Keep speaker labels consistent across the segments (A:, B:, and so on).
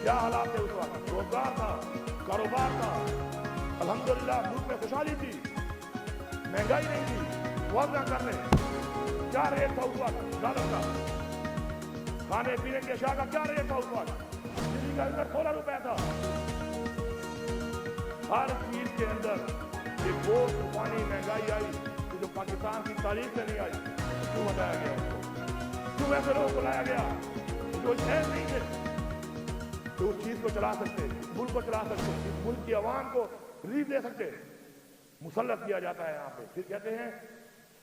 A: क्या हालात थे उस वक्त? रोजगार था, कारोबार था, अल्हम्दुलिल्लाह मुल्क में खुशहाली थी, महंगाई नहीं थी। वादा कर लें क्या रेट था उस वक्त डॉलर का, खाने पीने के अशिया का क्या रेट था उस वक्त? दिल्ली का अंदर 16 रुपए था। हर चीज के अंदर एक बोझ तूफानी महंगाई आई कि जो पाकिस्तान की तारीख में नहीं आई। क्यों बताया गया उसको? क्यों ऐसे लोगों को लाया गया जो शहर नहीं थे, जो उस चीज को चला सकते, इस मुल्क को चला सकते, इस मुल्क की आवाम को रिलीफ दे सकते? मुसल्लत किया जाता है यहाँ पे, फिर कहते हैं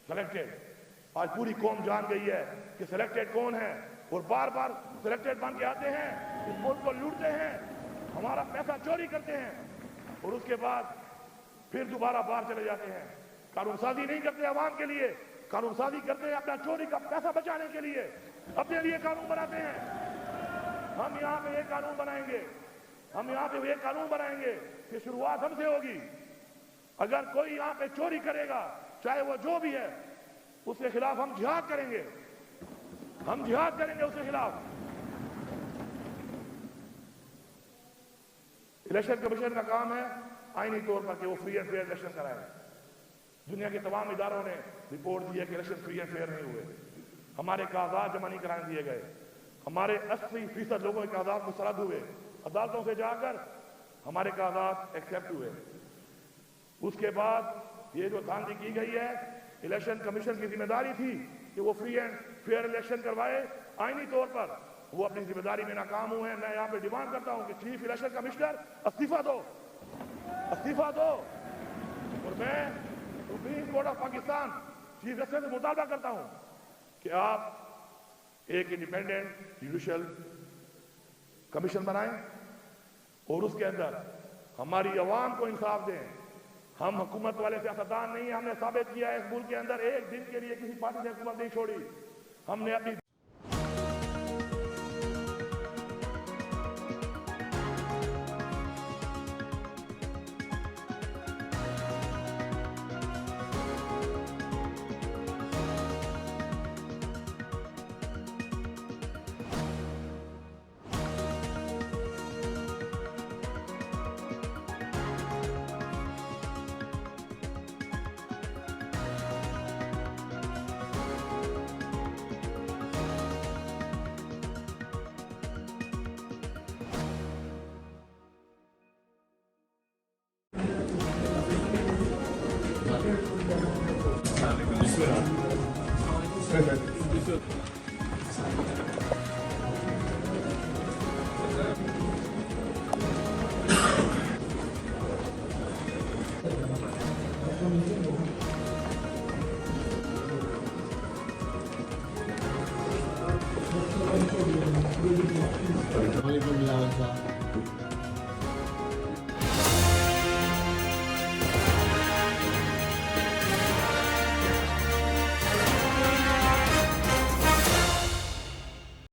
A: सिलेक्टेड। आज पूरी कौम जान गई है कि सिलेक्टेड कौन है, और बार बार सिलेक्टेड बन के आते हैं, इस मुल्क को लूटते हैं, हमारा पैसा चोरी करते हैं, और उसके बाद फिर दोबारा बाहर चले जाते हैं। कानून साजी नहीं करते आवाम के लिए, कानून साजी करते हैं अपना चोरी का पैसा बचाने के लिए, अपने लिए कानून बनाते हैं। हम यहाँ पे एक कानून बनाएंगे, हम यहाँ पे एक कानून बनाएंगे कि शुरुआत हमसे होगी। अगर कोई यहाँ पे चोरी करेगा, चाहे वो जो भी है, उसके खिलाफ हम जिहाद करेंगे, हम जिहाद करेंगे उसके खिलाफ। इलेक्शन कमीशन का काम है आईनी तौर पर कि वो फ्री एंड फेयर इलेक्शन कराए। दुनिया के तमाम इदारों ने रिपोर्ट दी है कि इलेक्शन फ्री एंड फेयर नहीं हुए, हमारे कागजात जमा नहीं कराने दिए गए, हमारे 80% लोगों के कागजात मुस्तरद हुए, अदालतों से जाकर हमारे कागजात एक्सेप्ट हुए। उसके बाद ये जो धांधली की गई है, इलेक्शन कमीशन की जिम्मेदारी थी कि वो फ्री एंड फेयर इलेक्शन करवाए आईनी तौर पर, वो अपनी जिम्मेदारी में नाकाम हुए हैं। मैं यहाँ पे डिमांड करता हूँ कि चीफ इलेक्शन कमिश्नर इस्तीफा दो, इस्तीफा दो। और मैं supreme court of Pakistan chief justice से मुतालबा करता हूँ कि आप एक इंडिपेंडेंट जुडिशियल कमीशन बनाएं और उसके अंदर हमारी आवाम को इंसाफ दें। हम हुकूमत वाले सियासतदान नहीं है, हमने साबित किया है इस मुल्क के अंदर एक दिन के लिए किसी पार्टी ने हुकूमत नहीं छोड़ी। हमने अपनी
B: Waalaikumsalam.